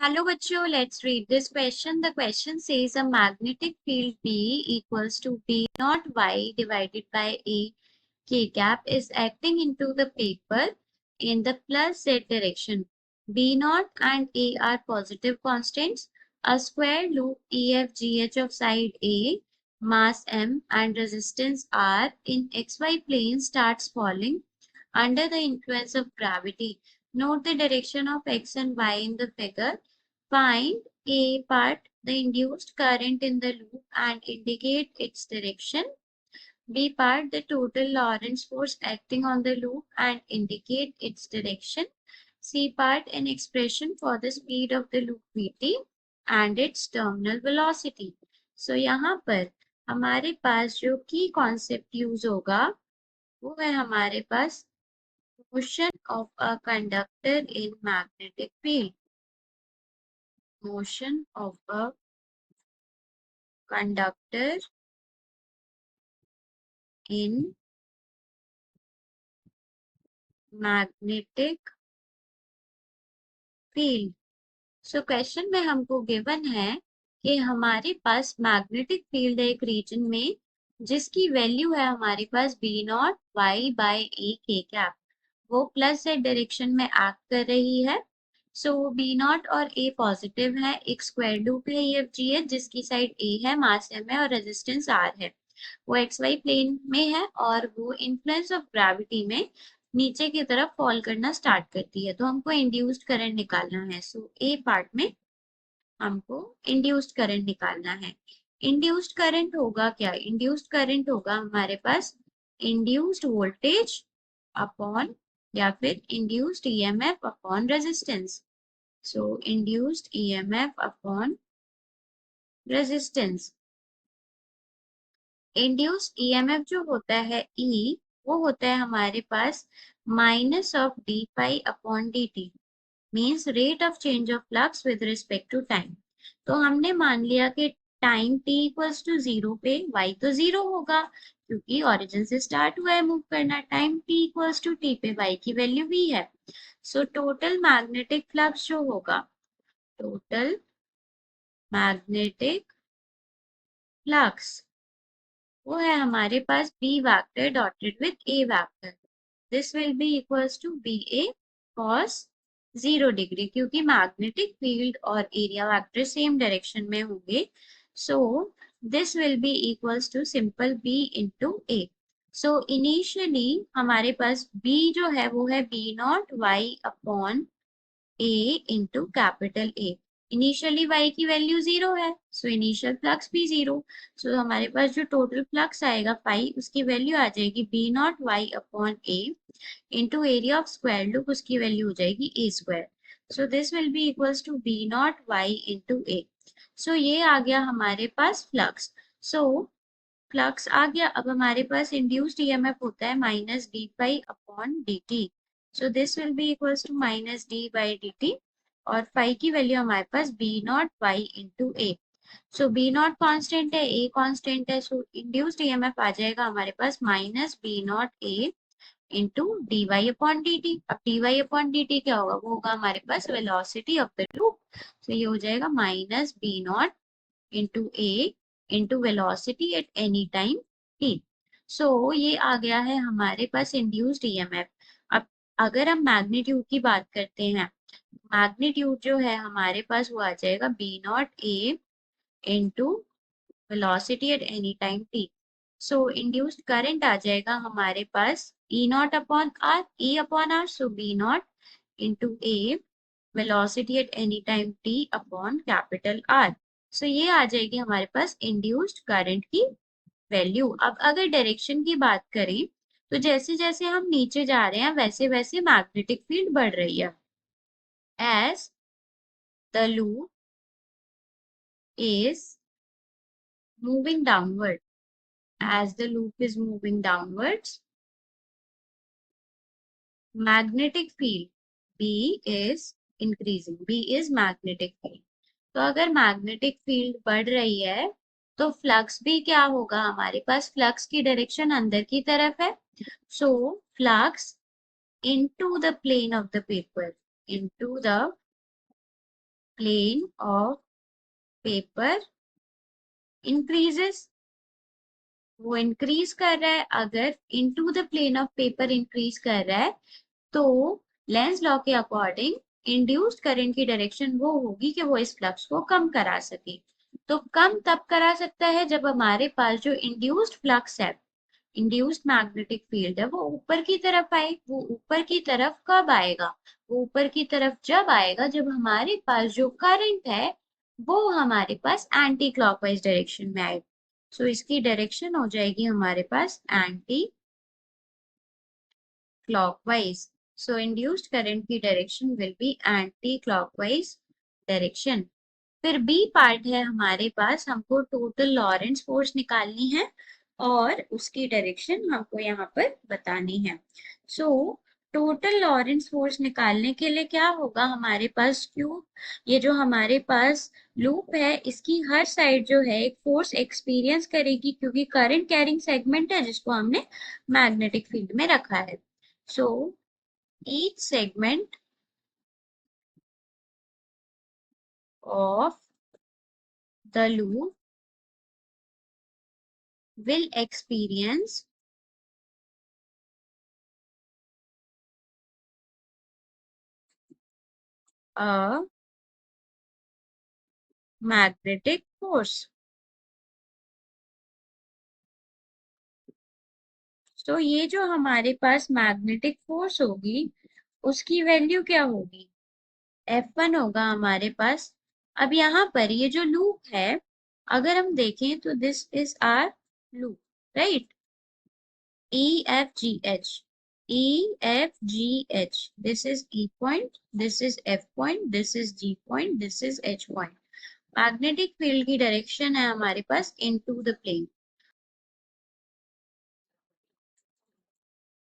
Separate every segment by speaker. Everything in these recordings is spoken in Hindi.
Speaker 1: Hello बच्चों, let's read this question. The question says a magnetic field B equals to B naught Y divided by A K cap is acting into the paper in the plus Z direction. B naught and A are positive constants. A square loop EFGH of side A, mass M and resistance R in XY plane starts falling under the influence of gravity. Note the direction of X and Y in the figure. Find A part, the induced current in the loop and indicate its direction. B part, the total Lorentz force acting on the loop and indicate its direction. C part, an expression for the speed of the loop Vt and its terminal velocity. So यहाँ पर हमारे पास जो की कॉन्सेप्ट यूज होगा वो है हमारे पास motion of a conductor in magnetic field. Motion of a conductor in magnetic field. So question में हमको गिवन है कि हमारे पास मैग्नेटिक फील्ड है एक रीजन में जिसकी वैल्यू है हमारे पास बी नॉट वाई बाय ए के कैप, वो प्लस z डायरेक्शन में एक्ट कर रही है. सो बी नॉट और ए पॉजिटिव है, एक स्क्वायर लूप है EFGH जिसकी साइड ए है, मास m है और रेजिस्टेंस r है. वो XY प्लेन में है और वो इन्फ्लुएंस ऑफ ग्रेविटी में नीचे की तरफ फॉल करना स्टार्ट करती है. तो हमको इंड्यूस्ड करंट निकालना है. सो ए पार्ट में हमको इंड्यूस्ड करंट निकालना है. इंड्यूस्ड करंट होगा क्या? इंड्यूस्ड करंट होगा हमारे पास इंड्यूस्ड वोल्टेज अपॉन या फिर induced EMF upon resistance. So induced EMF upon resistance. Induced EMF जो होता है E, वो होता है हमारे पास minus of D phi upon D T, means rate of change of flux with respect to time. तो हमने मान लिया कि टाइम t इक्वल्स टू 0 पे y तो 0 होगा क्योंकि ओरिजिन से स्टार्ट हुआ है मूव करना. Time t equals to t पे y की वैल्यू v है. सो टोटल मैग्नेटिक फ्लक्स जो होगा, टोटल मैग्नेटिक फ्लक्स वो है हमारे पास B vector dotted with A vector. This will be equals to BA cos 0 degree क्योंकि मैग्नेटिक फील्ड और एरिया वेक्टर सेम डायरेक्शन में होंगे. So this will be equals to simple B into A. So initially हमारे पास B जो है वो है B naught Y upon A into capital A. Initially y की वैल्यू 0 है, सो इनिशियल फ्लक्स भी 0. सो हमारे पास जो टोटल फ्लक्स आएगा फाई, उसकी वैल्यू आ जाएगी b naught y upon a into area of square loop, उसकी वैल्यू हो जाएगी a square. So this will be equals to b naught y into a. So ये आ गया हमारे पास फ्लक्स. सो फ्लक्स आ गया. अब हमारे पास इंड्यूस्ड ईएमएफ होता है minus D phi upon D T. So this will be equals to minus D by D T और फाई की वैल्यू हमारे पास B naught Y into A. So B naught constant है, ए कॉन्स्टेंट है, सो इंड्यूस्ड ईएमएफ आ जाएगा हमारे पास minus B naught A into D Y upon D T. अब D Y upon D T क्या होगा? वो होगा हमारे पास velocity of the loop. So ये हो जाएगा minus B naught into A into velocity at any time t. So ये आ गया है हमारे पास इंड्यूस्ड ईएमएफ. अब अगर हम मैग्नीट्यूड की बात करते हैं, मैग्नीट्यूड जो है हमारे पास वो आ जाएगा B naught A into velocity at any time t. So induced current आ जाएगा हमारे पास E naught upon R, E upon R, so B naught into A velocity at any time t upon capital R. So ये आ जाएगी हमारे पास इंड्यूस्ड करंट की वैल्यू. अब अगर डायरेक्शन की बात करें तो जैसे जैसे हम नीचे जा रहे हैं वैसे वैसे मैग्नेटिक फील्ड बढ़ रही है. As the loop is moving downward, as the loop is moving downwards, magnetic field B is increasing. B is magnetic field. तो अगर मैग्नेटिक फील्ड बढ़ रही है तो फ्लक्स भी क्या होगा? हमारे पास फ्लक्स की डायरेक्शन अंदर की तरफ है. So flux into the plane of the paper, into the plane of paper increases, वो इंक्रीज कर रहा है, अगर into the plane of paper increase कर रहा है तो लेंस लॉ के अकॉर्डिंग इंड्यूस्ड करंट की डायरेक्शन वो होगी कि वो इस फ्लक्स को कम करा सके। तो कम तब करा सकता है जब हमारे पास जो इंड्यूस्ड फ्लक्स है, इंड्यूस्ड मैग्नेटिक फील्ड है, वो ऊपर की तरफ आए। वो ऊपर की तरफ कब आएगा? वो ऊपर की तरफ जब आएगा जब हमारे पास जो करंट है वो हमारे पास एंटी क्लॉकवाइज डायरेक्शन में आए। सो इसकी डायरेक्शन हो जाएगी हमारे पास एंटी क्लॉकवाइज। सो इंड्यूस्ड करंट की direction will be anti clockwise direction. फिर बी पार्ट है हमारे पास, हमको टोटल लॉरेंस फोर्स निकालनी है और उसकी डायरेक्शन हमको यहाँ पर बतानी है। सो टोटल लॉरेंस फोर्स निकालने के लिए क्या होगा हमारे पास, क्यों ये जो हमारे पास लूप है इसकी हर साइड जो है एक फोर्स एक्सपीरियंस करेगी, क्योंकि करंट कैरिंग सेगमेंट है जिसको हमने मैग्नेटिक फील्ड में रखा है। So each segment of the loop will experience a magnetic force। तो ये जो हमारे पास मैग्नेटिक फोर्स होगी उसकी वैल्यू क्या होगी? F1 होगा हमारे पास। अब यहाँ पर ये जो लूप है अगर हम देखें तो this is our loop, right? E F G H, E F G H, this is E point, this is F point, this is G point, this is H point। Magnetic field की डायरेक्शन है हमारे पास इनटू द प्लेन।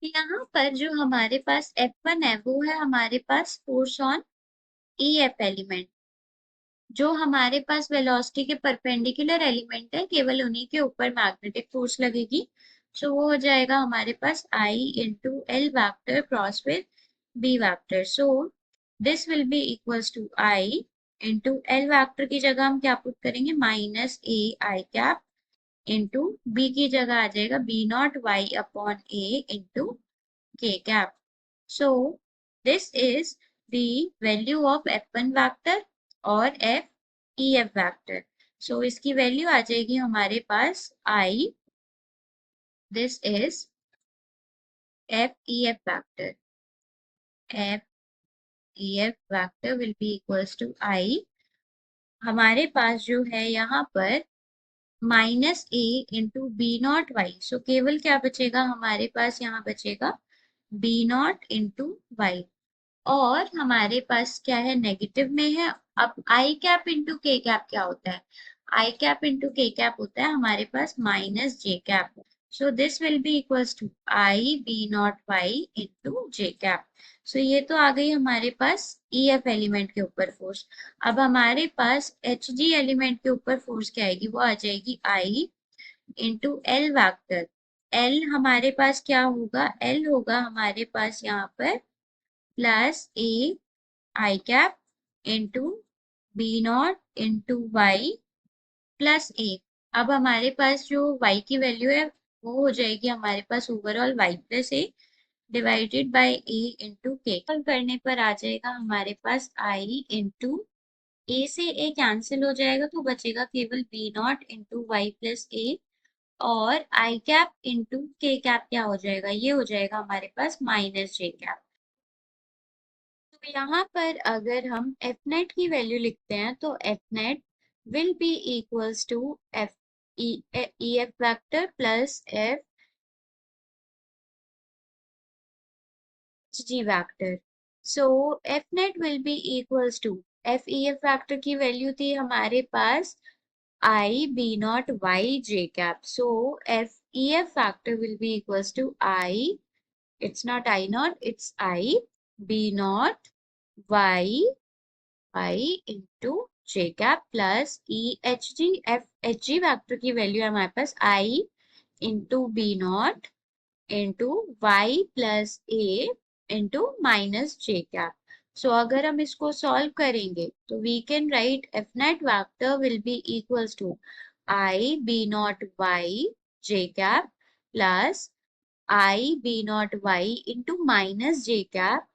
Speaker 1: यहाँ पर जो हमारे पास F1 है वो है हमारे पास फोर्स ऑन EF एलिमेंट। जो हमारे पास वेलोसिटी के परपेंडिकुलर एलिमेंट है केवल उन्हीं के ऊपर मैग्नेटिक फोर्स लगेगी। सो वो हो जाएगा हमारे पास I into L vector cross with B vector. So this will be equals to I into L vector की जगह हम क्या पुट करेंगे, minus A I cap into B की जगह आ जाएगा B naught Y upon A into K cap. So this is the value of F1 vector और EF वैक्टर। सो इसकी वैल्यू आ जाएगी हमारे पास I, this is FEF vector. FEF vector will be equals to I, हमारे पास जो है यहाँ पर minus A into B naught Y. So केवल क्या बचेगा हमारे पास, यहाँ बचेगा बी नॉट इंटू वाई। और हमारे पास क्या है, नेगेटिव में है। अब I cap into K cap क्या होता है, I cap into K cap होता है हमारे पास minus J cap. So this will be equals to I B naught Y into J cap. So ये तो आ गई हमारे पास EF एलिमेंट के ऊपर फोर्स। अब हमारे पास HG एलिमेंट के ऊपर फोर्स क्या आएगी, वो आ जाएगी I into L vector. L हमारे पास क्या होगा, एल होगा हमारे पास यहाँ पर plus A I cap into B naught into Y plus A. अब हमारे पास जो y की वैल्यू है वो हो जाएगी हमारे पास overall y plus A divided by A into K. करने पर आ जाएगा हमारे पास I इंटू ए से ए कैंसिल हो जाएगा तो बचेगा केवल B naught into Y plus A. और I cap into K cap क्या हो जाएगा, ये हो जाएगा हमारे पास माइनस जे कैप। तो यहाँ पर अगर हम एफ नेट की वैल्यू लिखते हैं तो F net will be equals to F E F vector plus F G vector. So F net will be equals to F E F vector की वैल्यू थी हमारे पास I B naught Y J cap. So F E F factor will be equals to I. It's not I naught, it's I B naught Y into J cap plus E H G F H G factor की वैल्यू है हमारे पास I into B naught into Y plus A into minus J cap. सो अगर हम इसको सॉल्व करेंगे तो we can write F net vector will be equals to I B naught Y J cap plus I B naught Y into minus J cap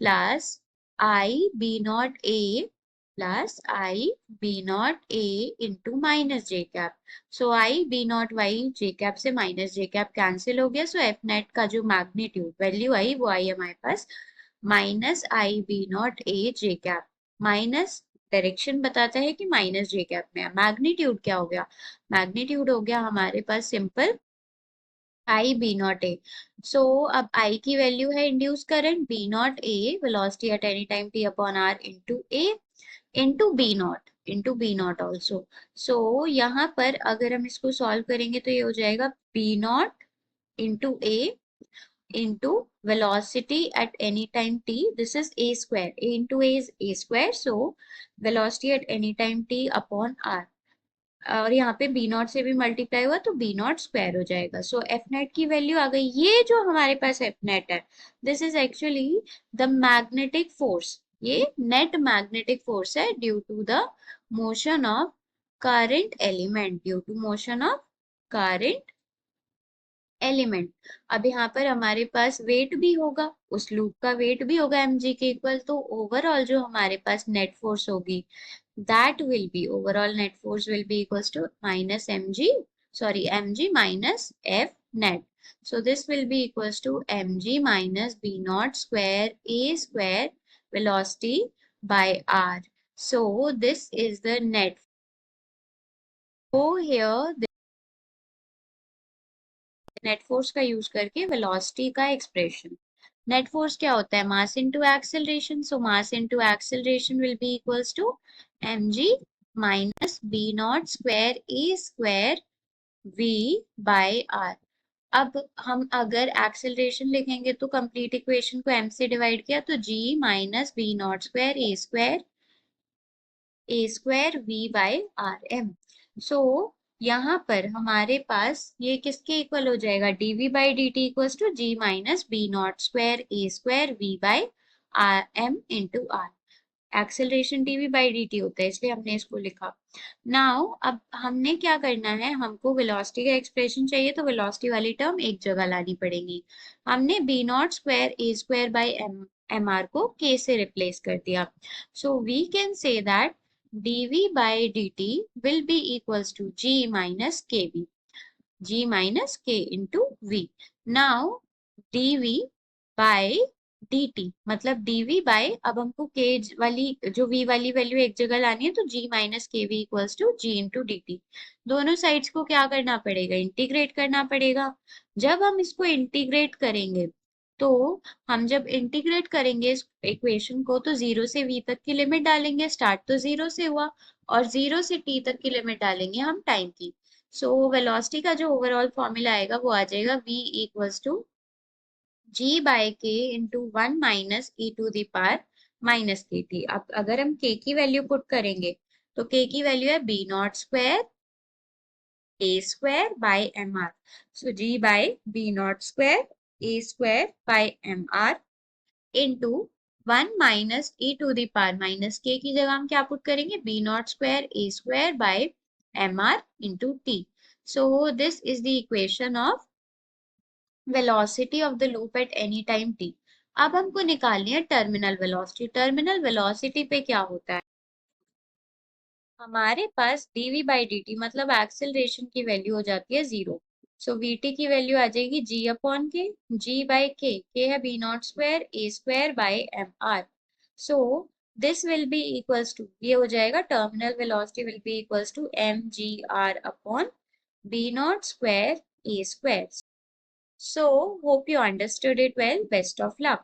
Speaker 1: plus I B naught A plus I B naught A into minus J cap. So I B naught Y J cap से माइनस जे कैप कैंसिल हो गया. सो एफ नेट का जो मैग्नीट्यूड वैल्यू आई वो आई हमारे पास minus I B naught A J cap. Minus direction बताता है कि माइनस जे कैप में है. मैग्नीट्यूड क्या हो गया? मैग्नीट्यूड हो गया हमारे पास simple I B naught A. So अब आई की वैल्यू है induce current, B naught A velocity at any time T upon R into A into B naught also. So यहाँ पर अगर हम इसको सॉल्व करेंगे तो ये हो जाएगा B naught into A into velocity at any time t. This is a square. A into a is a square. So velocity at any time t upon r. और यहाँ पे बी नॉट से भी मल्टीप्लाई हुआ तो बी नॉट स्क्वायर हो जाएगा. सो एफ नेट की वैल्यू आ गई. ये जो हमारे पास एफ नेट है this is actually the magnetic force. ये नेट मैग्नेटिक फोर्स है due to the motion of current element. Due to motion of current element. अब यहाँ पर हमारे पास वेट भी होगा, उस लूप का वेट भी होगा mg के इक्वल. तो ओवरऑल जो हमारे पास नेट फोर्स होगी that will be overall net force will be equals to minus mg, sorry mg minus f net. So this will be equals to mg minus b naught square a square velocity by r. So this is the net. So here the net force का यूज करके velocity का expression. Net force क्या होता है? Mass into acceleration. So mass into acceleration will be equals to mg minus b naught square a square v by r. अब हम अगर एक्सेलरेशन लिखेंगे तो कंप्लीट इक्वेशन को m से डिवाइड किया तो g minus B naught square A square V by R M. So यहाँ पर हमारे पास ये किसके इक्वल हो जाएगा? D V by D T equals to G minus B naught square A square V by R M into R. Acceleration D V by D T होता है इसलिए हमने इसको लिखा. नाउ अब हमने क्या करना है, हमको वेलोसिटी का एक्सप्रेशन चाहिए तो वेलोसिटी वाली टर्म एक जगह लानी पड़ेगी. हमने B naught square A square by M R को के से रिप्लेस कर दिया. So we can say that dv by dt will be equals to g minus kv, g minus k into v. Now dv by dt मतलब dv by, अब हमको k वाली जो v वाली वैल्यू एक जगह लानी है तो g minus K V equals to g into D T. दोनों साइड्स को क्या करना पड़ेगा? इंटीग्रेट करना पड़ेगा. जब हम इसको इंटीग्रेट करेंगे तो हम जब इंटीग्रेट करेंगे इस इक्वेशन को तो जीरो से v तक की लिमिट डालेंगे. स्टार्ट तो जीरो से हुआ और जीरो से t तक की लिमिट डालेंगे हम टाइम की. सो वेलोसिटी का जो ओवरऑल फॉर्मूला आएगा वो आ जाएगा v equals to g by k into one minus E to the power minus K T. अब अगर हम k की वैल्यू पुट करेंगे तो k की वैल्यू है B naught square A square by M R. So g by B naught square A square by M R into one minus E to the power minus K की जगह हम क्या पुट करेंगे? B naught square A square by M R into T. So this is the equation of velocity of the loop at any time t. अब हमको निकालनी है टर्मिनल वेलोसिटी. टर्मिनल वेलोसिटी पे क्या होता है? हमारे पास dv बाई dt मतलब एक्सेलरेशन की वैल्यू हो जाती है जीरो. सो vt की वैल्यू आ जाएगी g upon K, g by K है B naught square A square by M R. So this will be equals to, ये हो जाएगा terminal velocity will be equals to M G R upon B naught square A square. So, hope you understood it well. Best of luck.